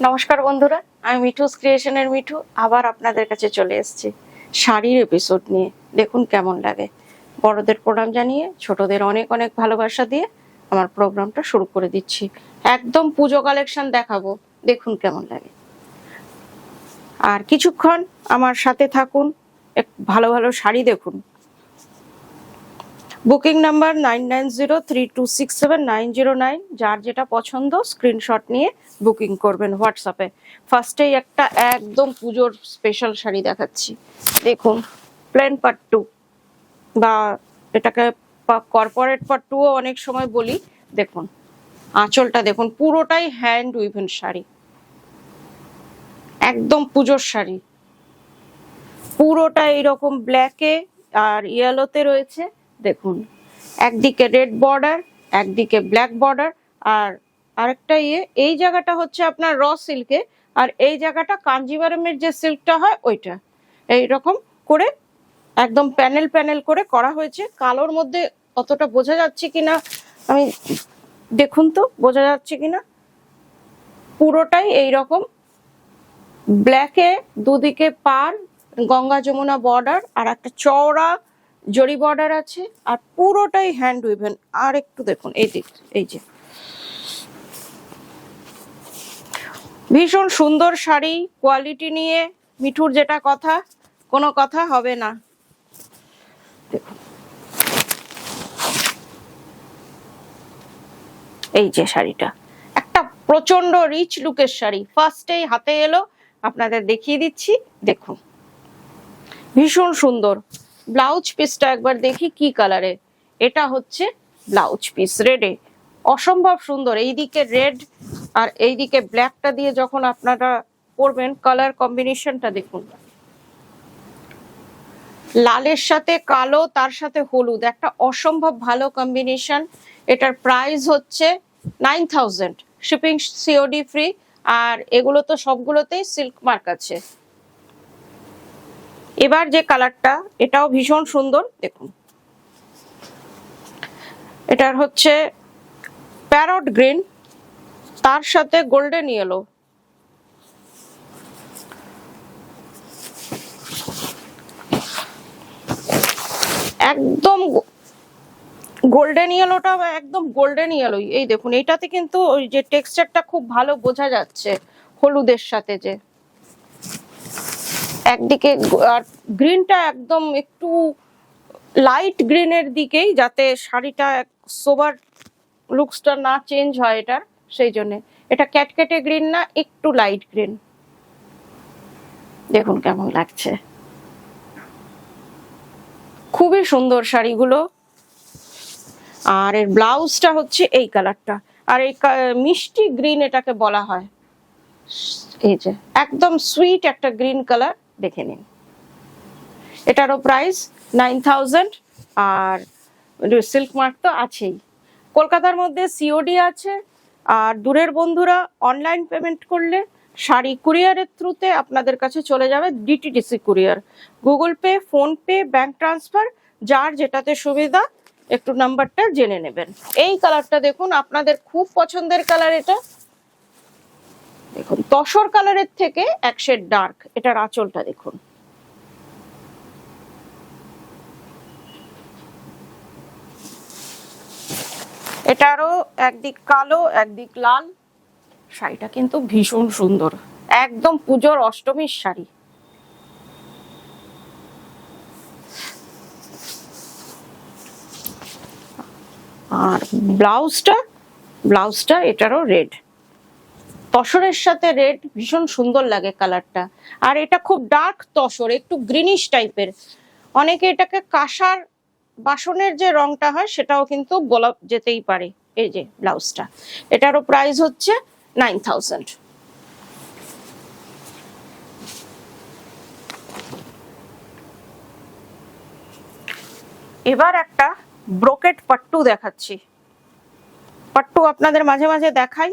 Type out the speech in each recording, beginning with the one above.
নমস্কার বন্ধুরা, আমি মিঠুস ক্রিয়েশনের মিঠু আবার আপনাদের কাছে চলে এসেছি শাড়ির এপিসোড নিয়ে। দেখুন কেমন লাগে। বড়দের প্রণাম জানিয়ে ছোটদের অনেক অনেক ভালোবাসা দিয়ে আমার প্রোগ্রামটা শুরু করে দিচ্ছি। একদম পুজো কালেকশন দেখাবো, দেখুন কেমন লাগে। আর কিছুক্ষণ আমার সাথে থাকুন, ভালো ভালো শাড়ি দেখুন। Booking number 9903267909। যার যেটা পছন্দ স্ক্রিনশট নিয়ে বুকিং করবেন হোয়াটসঅ্যাপে। ফার্স্টেই একটা একদম পুজোর স্পেশাল শাড়ি দেখাচ্ছি। দেখুন, প্লেন পাট্টু বা এটাকে কর্পোরেট পাট্টুও অনেক সময় বলি। দেখুন আঁচলটা দেখুন, পুরোটাই হ্যান্ড উইভেন শাড়ি, একদম পুজোর শাড়ি। পুরোটা এইরকম ব্ল্যাকে আর ইয়েলোতে রয়েছে। দেখুন, একদিকে রেড বর্ডার, একদিকে ব্ল্যাক বর্ডার, আর আরেকটা এই জায়গাটা হচ্ছে আপনার র সিল্কে, আর এই জায়গাটা কাঞ্জিভারমের যে সিল্কটা হয় ওইটা। এইরকম করে একদম প্যানেল প্যানেল করে করা হয়েছে। কালোর মধ্যে অতটা বোঝা যাচ্ছে কিনা আমি দেখুন তো, বোঝা যাচ্ছে কিনা। পুরোটাই এইরকম ব্ল্যাকে, দুদিকে পার গঙ্গা যমুনা বর্ডার আর একটা চওড়া জরি বর্ডার আছে, আর পুরোটাই হ্যান্ড উইভেন। আর একটু দেখুন এই দিক, এই যে ভীষণ সুন্দর শাড়ি। কোয়ালিটি নিয়ে মিঠুর যেটা কথা, কোনো কথা হবে না। দেখুন এই যে শাড়িটা, একটা প্রচন্ড রিচ লুকের শাড়ি। ফার্স্টেই হাতে এলো, আপনাদের দেখিয়ে দিচ্ছি। দেখুন ভীষণ সুন্দর। ব্লাউজ পিসটা একবার দেখি কি কালারে। এটা হচ্ছে ব্লাউজ পিস রেডে, অসম্ভব সুন্দর। এইদিকে রেড আর এইদিকে ব্ল্যাকটা দিয়ে যখন আপনারা পরবেন, কালার কম্বিনেশনটা দেখুন। লালের সাথে কালো, তার সাথে হলুদ, একটা অসম্ভব ভালো কম্বিনেশন। এটার প্রাইস হচ্ছে 9000, শিপিং সিওডি ফ্রি। আর এগুলো তো সবগুলোতেই সিল্ক মার্ক আছে। এবার যে কালারটা, এটাও ভীষণ সুন্দর। দেখুন, এটার হচ্ছে প্যারট গ্রিন, তার সাথে গোল্ডেন ইয়েলো। একদম গোল্ডেন ইয়েলোটা একদম গোল্ডেন ইয়েলোই। এই দেখুন, এইটাতে কিন্তু ওই যে টেক্সচারটা খুব ভালো বোঝা যাচ্ছে হলুদের সাথে। যে একদিকে আর গ্রিনটা একদম একটু লাইট গ্রিনের দিকেই, যাতে শাড়িটা সোবার লুকসটা না চেঞ্জ হয় এটার, সেই জন্য। এটা ক্যাটকেটে গ্রিন না, একটু লাইট গ্রিন। দেখুন কেমন লাগছে, খুবই সুন্দর শাড়িগুলো। আর এর ব্লাউজটা হচ্ছে এই কালারটা, আর এই মিষ্টি গ্রিন এটাকে বলা হয়। এই যে একদম সুইট একটা গ্রিন কালার, দেখে নিন। এটারও প্রাইস 9000, আর সিল্ক মার্ক তো আছেই। কলকাতার মধ্যে সিওডি আছে, আর দূরের বন্ধুরা অনলাইন পেমেন্ট করলে শাড়ি কুরিয়ারের থ্রুতে আপনাদের কাছে চলে যাবে। DTDC courier, Google pay, PhonePe, bank transfer, যার যেটাতে সুবিধা একটু নাম্বারটা জেনে নেবেন। এই কালারটা দেখুন, আপনাদের খুব পছন্দের কালার এটা। দেখুন তসর কালারের থেকে এক শেড ডার্ক। এটার আঁচলটা দেখুন, এটারও একদিক কালো একদিক লাল। শাড়িটা কিন্তু ভীষণ সুন্দর, একদম পুজোর অষ্টমীর শাড়ি। আর ব্লাউজটা এটারও রেড, তসরের সাথে রেড ভীষণ সুন্দর লাগে কালারটা। আর এটা খুব ডার্ক তসর, একটু গ্রিনিশ টাইপের। অনেকে এটাকে কাঁসার বাসনের যে রংটা হয় সেটাও কিন্তু বলা যেতেই পারে। এই যে ব্লাউজটা, এটারও প্রাইস হচ্ছে 9000। এবার একটা ব্রোকেট পাট্টু দেখাচ্ছি। পাট্টু আপনাদের মাঝে মাঝে দেখাই।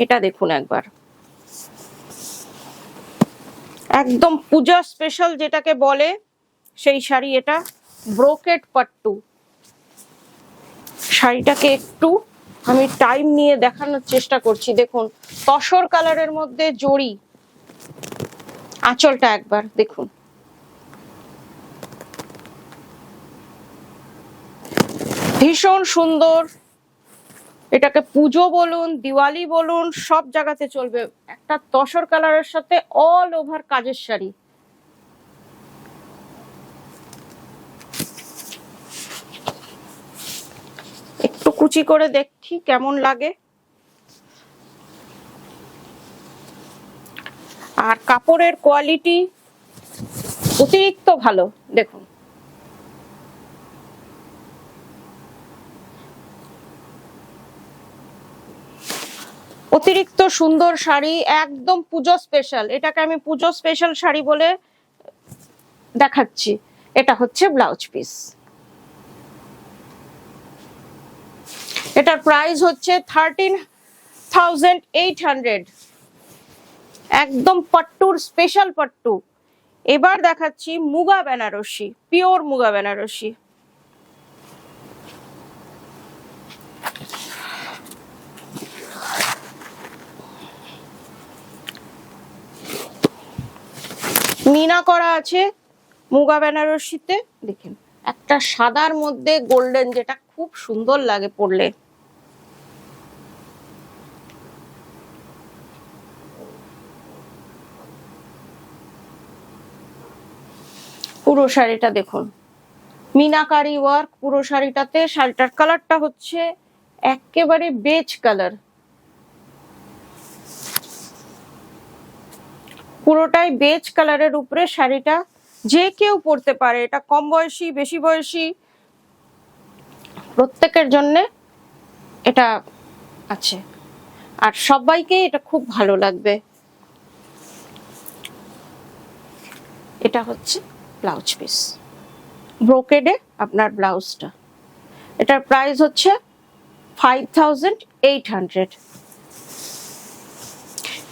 এটা দেখুন একবার, একদম পূজা স্পেশাল যেটাকে বলে সেই শাড়ি। এটা ব্রোকেট পাট্টু। শাড়িটাকে একটু আমি টাইম নিয়ে দেখানোর চেষ্টা করছি। দেখুন তসর কালারের মধ্যে জড়ি, আঁচলটা একবার দেখুন, ভীষণ সুন্দর। এটাকে পুজো বলুন, দিওয়ালি বলুন, সব জায়গাতে চলবে। একটা তসর কালারের সাথে অল ওভার কাজের শাড়ি। একটু কুচি করে দেখি কেমন লাগে। আর কাপড়ের কোয়ালিটি অতিরিক্ত ভালো। দেখুন অতিরিক্ত সুন্দর শাড়ি, একদম পুজো স্পেশাল। এটাকে আমি পুজো স্পেশাল শাড়ি বলে দেখাচ্ছি। এটা হচ্ছে ব্লাউজ পিস। এটার প্রাইস হচ্ছে 13,800। একদম পাট্টুর স্পেশাল পাট্টু। এবার দেখাচ্ছি মুগা বেনারসি, পিওর মুগা বেনারসি। মিনা করা আছে মুগা বেনারসিতে। দেখেন একটা সাদার মধ্যে গোল্ডেন, যেটা খুব সুন্দর লাগে পরলে। পুরো শাড়িটা দেখুন মিনাকারি ওয়ার্ক পুরো শাড়িটাতে। শাড়িটার কালারটা হচ্ছে একেবারে বেজ কালার, পুরোটাই বেজ কালারের উপরে শাড়িটা। যে কেউ পরতে পারে, এটা কম বয়সী বেশি বয়সী প্রত্যেকের জন্য এটা আছে, আর সবাইকে এটা খুব ভালো লাগবে। এটা হচ্ছে ব্লাউজ পিস, ব্রোকেডে আপনার ব্লাউজটা। এটার প্রাইস হচ্ছে 5,800।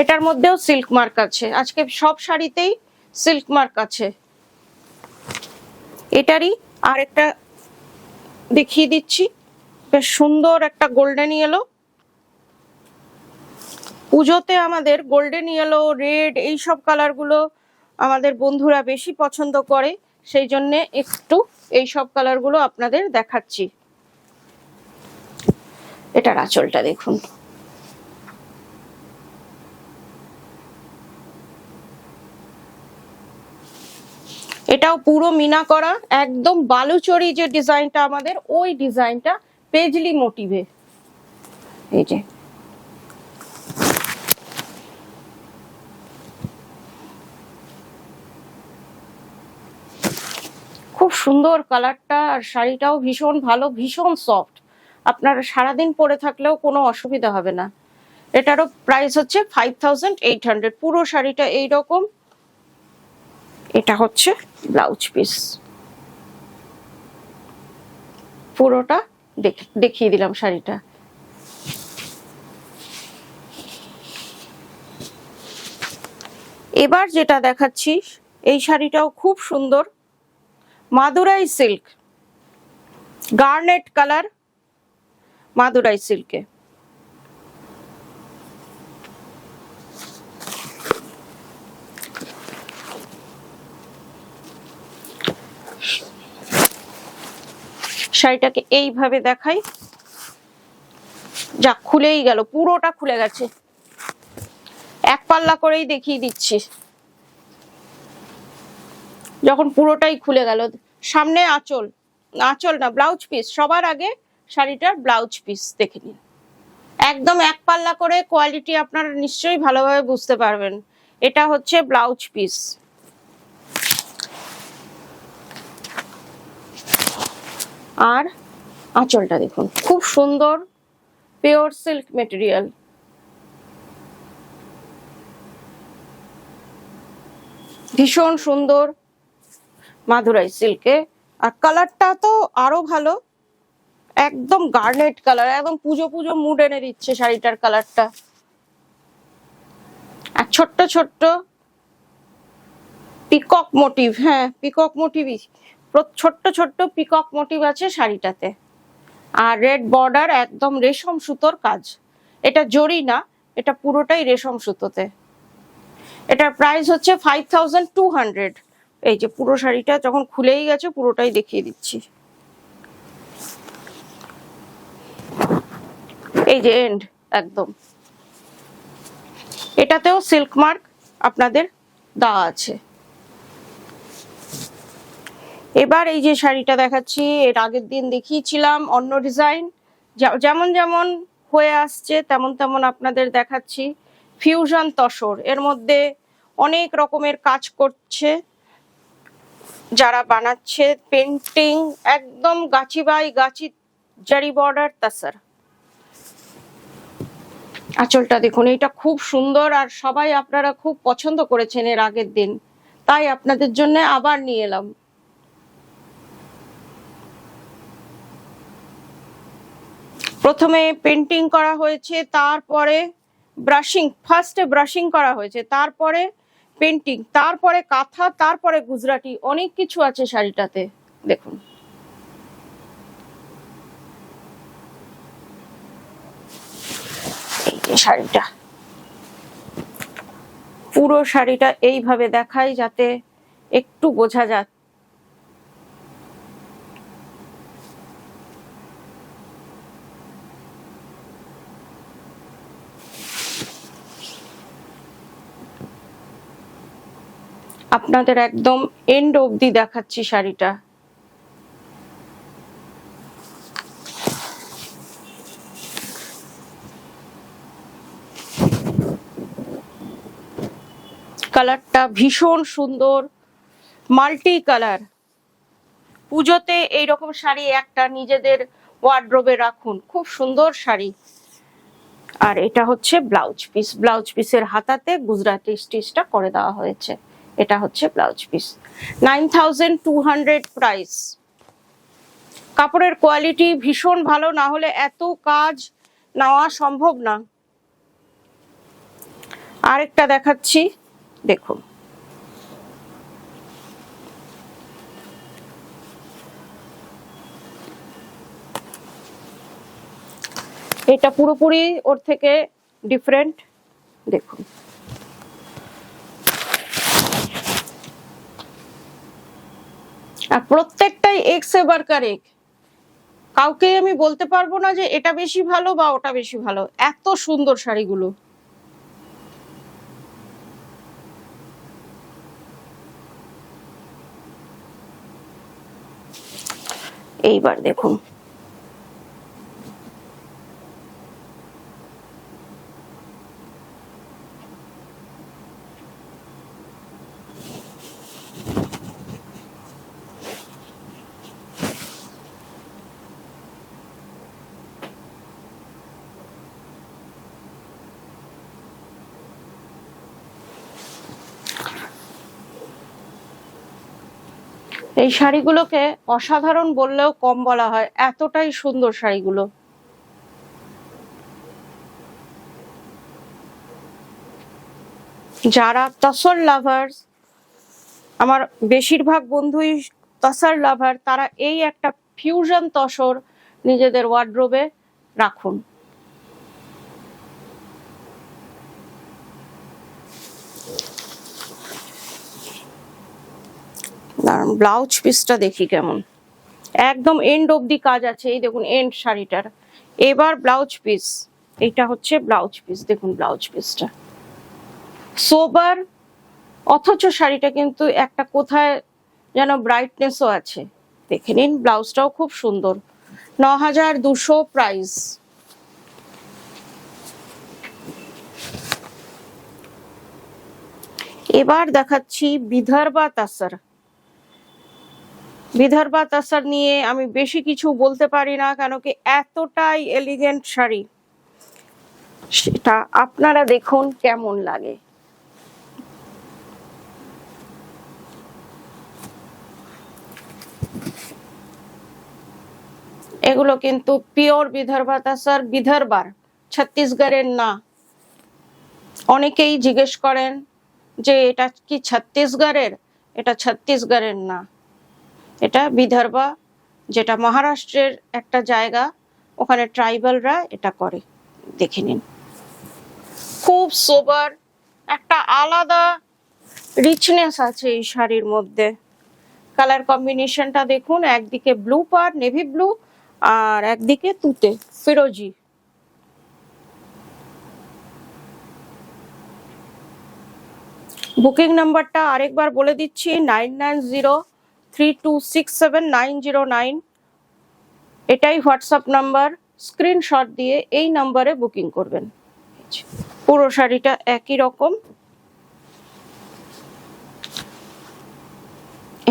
এটার মধ্যেও সিল্ক মার্ক আছে, আজকে সব শাড়িতেই সিল্ক মার্ক আছে। এটারই আর একটা দেখিয়ে দিচ্ছি, বেশ সুন্দর একটা গোল্ডেন ইয়েলো। পুজোতে আমাদের গোল্ডেন ইয়েলো, রেড, এই সব কালারগুলো আমাদের বন্ধুরা বেশি পছন্দ করে, সেই জন্য একটু এই সব কালারগুলো আপনাদের দেখাচ্ছি। এটার আঁচলটা দেখুন, এটাও পুরো মিনা করা, একদম বালুচরি যে ডিজাইনটা আমাদের, ওই ডিজাইনটা পেজলি মোটিভে। এই যে খুব সুন্দর কালারটা, আর শাড়িটাও ভীষণ ভালো, ভীষণ সফট। আপনারা সারাদিন পরে থাকলেও কোনো অসুবিধা হবে না। এটারও প্রাইস হচ্ছে 5,800। পুরো শাড়িটা এইরকম। এটা হচ্ছে ব্লাউজ পিস, পুরোটা দেখিয়ে দিলাম শাড়িটা। এবার যেটা দেখাচ্ছি, এই শাড়িটাও খুব সুন্দর, Madurai silk, garnet colour, Madurai সিল্কে। শাড়িটাকে এইভাবে দেখাই, যা খুলেই গেল, পুরোটা খুলে গেছে। এক পাল্লা করেই দেখিয়ে দিচ্ছি। যখন পুরোটাই খুলে গেল, সামনে আঁচল, আঁচল না ব্লাউজ পিস, সবার আগে শাড়িটার ব্লাউজ পিস দেখে নিন। একদম এক পাল্লা করে, কোয়ালিটি আপনারা নিশ্চয়ই ভালোভাবে বুঝতে পারবেন। এটা হচ্ছে ব্লাউজ পিস। আর আঁচলটা দেখুন, খুব সুন্দর পিওর সিল্ক মেটেরিয়াল। ভীষণ সুন্দর মাদুরাই সিল্কে। আর কালারটা তো আরো ভালো, একদম গার্নেট কালার, একদম পুজো পুজো মুড এনে দিচ্ছে শাড়িটার কালারটা। আর ছোট্ট ছোট্ট পিকক মোটিভ, হ্যাঁ পিকক মোটিভই, ছোট্ট ছোট্ট পিকক মোটিভ আছে শাড়িটাতে। আর রেড বর্ডার, একদম রেশম সুতোর কাজ। এটা জরি না, এটা পুরোটাই রেশম সুতোতে। এটার প্রাইস হচ্ছে 5200। এই যে পুরো শাড়িটা যখন খুলেই গেছে পুরোটাই দেখিয়ে দিচ্ছি। এই যে এন্ড একদম, এটাতেও সিল্ক মার্ক আপনাদের দেওয়া আছে। এবার এই যে শাড়িটা দেখাচ্ছি, এর আগের দিন দেখিয়েছিলাম অন্য ডিজাইন, যেমন যেমন হয়ে আসছে তেমন তেমন আপনাদের দেখাচ্ছি। ফিউশন তসর, এর মধ্যে অনেক রকমের কাজ করছে যারা বানাচ্ছে, পেন্টিং, একদম গাছি বাই গাছি, জারি বর্ডার তসর। আঁচলটা দেখুন, এটা খুব সুন্দর, আর সবাই আপনারা খুব পছন্দ করেছেন এর আগের দিন, তাই আপনাদের জন্য আবার নিয়ে এলাম। প্রথমে পেন্টিং করা হয়েছে, তারপরে ব্রাশিং, ফার্স্টে ব্রাশিং করা হয়েছে, তারপরে পেন্টিং, তারপরে কাঁথা, তারপরে গুজরাটি, অনেক কিছু আছে শাড়িটাতে। দেখুন এই যে শাড়িটা, পুরো শাড়িটা এইভাবে দেখাই যাতে একটু বোঝা যায়। আপনাদের একদম এন্ড অবধি দেখাচ্ছি শাড়িটা। কালারটা ভীষণ সুন্দর, মাল্টি কালার। পুজোতে এইরকম শাড়ি একটা নিজেদের ওয়ার্ড্রোবে রাখুন, খুব সুন্দর শাড়ি। আর এটা হচ্ছে ব্লাউজ পিস, ব্লাউজ পিসের হাতাতে গুজরাটি স্টিচটা করে দেওয়া হয়েছে। এটা হচ্ছে ব্লাউজ পিস, 9200 প্রাইস। কাপড়ের কোয়ালিটি ভীষণ ভালো, না হলে এত কাজ নেওয়া সম্ভব না। আরেকটা দেখাচ্ছি, দেখুন এটা পুরোপুরি ওর থেকে ডিফারেন্ট। দেখুন আর প্রত্যেকটাই এক্স এবার কারেক, কাউকে আমি বলতে পারবো না যে এটা বেশি ভালো বা ওটা বেশি ভালো, এত সুন্দর শাড়িগুলো। এইবার দেখুন এই শাড়িগুলোকে অসাধারণ বললেও কম বলা হয়, এতটাই সুন্দর শাড়িগুলো। যারা তসর লাভার্স, আমার বেশিরভাগ বন্ধুই তসর লাভার, তারা এই একটা ফিউশন তসর নিজেদের ওয়ার্ড্রোবে রাখুন। ব্লাউজ পিসটা দেখি কেমন, একদম এন্ড অবধি কাজ আছে। এই দেখুন এন্ড শাড়িটার। এবার ব্লাউজ পিস, এটা হচ্ছে ব্লাউজ পিস। দেখুন ব্লাউজ পিসটা সোবার, অথচ শাড়িটা কিন্তু একটা কোথায় যেন ব্রাইটনেসও আছে। দেখে নিন, ব্লাউজটাও খুব সুন্দর, 9200 প্রাইস। এবার দেখাচ্ছি বিদর্ভা তাসর। বিদর্ভা তাসর নিয়ে আমি বেশি কিছু বলতে পারি না, কেন কি এতটাই এলিগেন্ট শাড়ি, সেটা আপনারা দেখুন কেমন লাগে। এগুলো কিন্তু পিওর বিদর্ভা তাসর, বিদর্ভার, ছত্তিশগড়ের না। অনেকেই জিজ্ঞেস করেন যে এটা কি ছত্তিশগড়ের, এটা ছত্তিশগড়ের না, এটা বিদর্ভা, যেটা মহারাষ্ট্রের একটা জায়গা, ওখানে ট্রাইবালরা এটা করে, দেখে নিন। খুব সোবার, একটা আলাদা রিচনেস আছে এই শাড়ির মধ্যে। কালার কম্বিনেশনটা দেখুন, একদিকে ব্লু পার নেভি ব্লু আর একদিকে তুতে ফিরোজি। বুকিং নাম্বারটা আরেকবার বলে দিচ্ছি, 9903267909। এটাই হোয়াটসঅ্যাপ নাম্বার। স্ক্রিনশট দিয়ে এই নাম্বারে বুকিং করবেন। পুরো শাড়িটা একই রকম।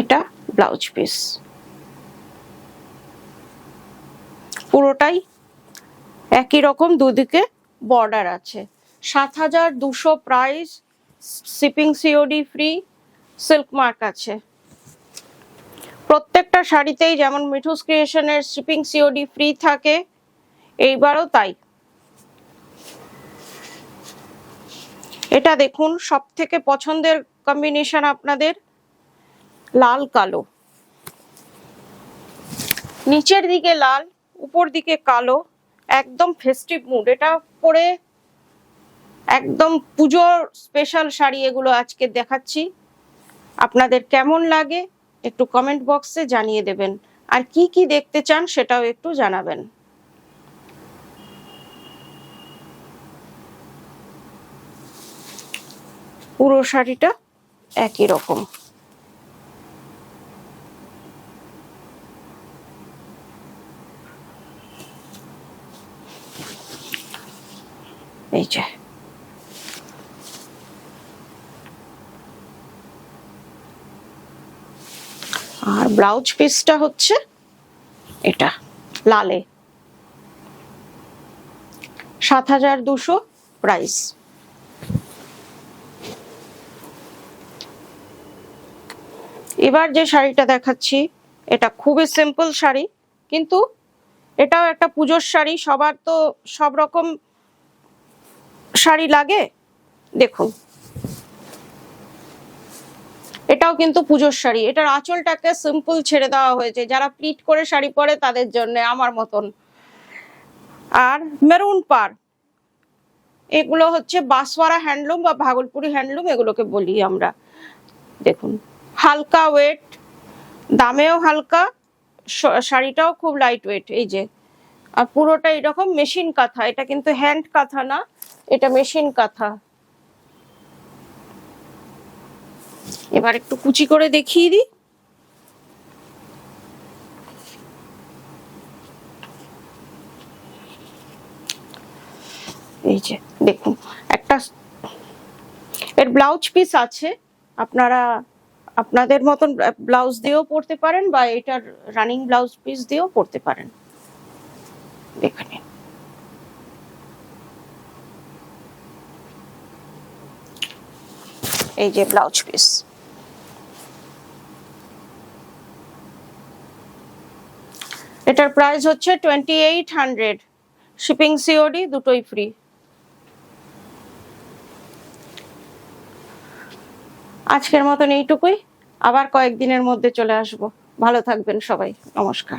এটা ব্লাউজ পিস, পুরোটাই একই রকম, দুদিকে বর্ডার আছে। 7200 price, shipping COD free, silk mark আছে। প্রত্যেকটা শাড়িতেই যেমন মিঠুস ক্রিয়েশনের শিপিং সিওডি ফ্রি থাকে, এইবারও তাই। এটা দেখুন, সব থেকে পছন্দের কম্বিনেশন আপনাদের লাল কালো, নিচের দিকে লাল উপর দিকে কালো, একদম ফেস্টিভ মুড। এটা পরে একদম পুজোর স্পেশাল শাড়ি এগুলো আজকে দেখাচ্ছি। আপনাদের কেমন লাগে একটু কমেন্ট বক্সে জানিয়ে দেবেন, আর কি কি দেখতে চান সেটাও একটু জানাবেন। পুরো শাড়িটা একই রকম। এই যে আর ব্লাউজ পিসটা হচ্ছে এটা লালে, 7200 প্রাইস। এবার যে শাড়িটা দেখাচ্ছি এটা খুবই সিম্পল শাড়ি, কিন্তু এটাও একটা পুজোর শাড়ি। সবার তো সব রকম শাড়ি লাগে। দেখুন, এটাও কিন্তু পুজোর শাড়ি। এটার আঁচলটাকে সিম্পল ছেড়ে দেওয়া হয়েছে, যারা প্লিট করে শাড়ি পরে তাদের জন্য, আমার মতন। আর মেরুন পার, এগুলো হচ্ছে বাঁশওয়ারা হ্যান্ডলুম বা ভাগলপুরি হ্যান্ডলুম এগুলোকে বলি আমরা। দেখুন, হালকা ওয়েট, দামেও হালকা, শাড়িটাও খুব লাইট ওয়েট। এই যে, আর পুরোটা এরকম মেশিন কাঁথা, এটা কিন্তু হ্যান্ড কাঁথা না, এটা মেশিন কাঁথা। এবার একটু কুচি করে দেখিয়ে দিই। এই যে দেখুন, একটা এর ব্লাউজ পিস আছে, আপনারা আপনাদের মতন ব্লাউজ দিয়েও পরতে পারেন বা এটার রানিং ব্লাউজ পিস দিয়েও পরতে পারেন। দেখে নিন। এই যে ব্লাউজ পিস, এটার প্রাইস হচ্ছে 2800, শিপিং সিওডি দুটোই ফ্রি। আজকের মতন এইটুকুই, আবার কয়েকদিনের মধ্যে চলে আসবো। ভালো থাকবেন সবাই, নমস্কার।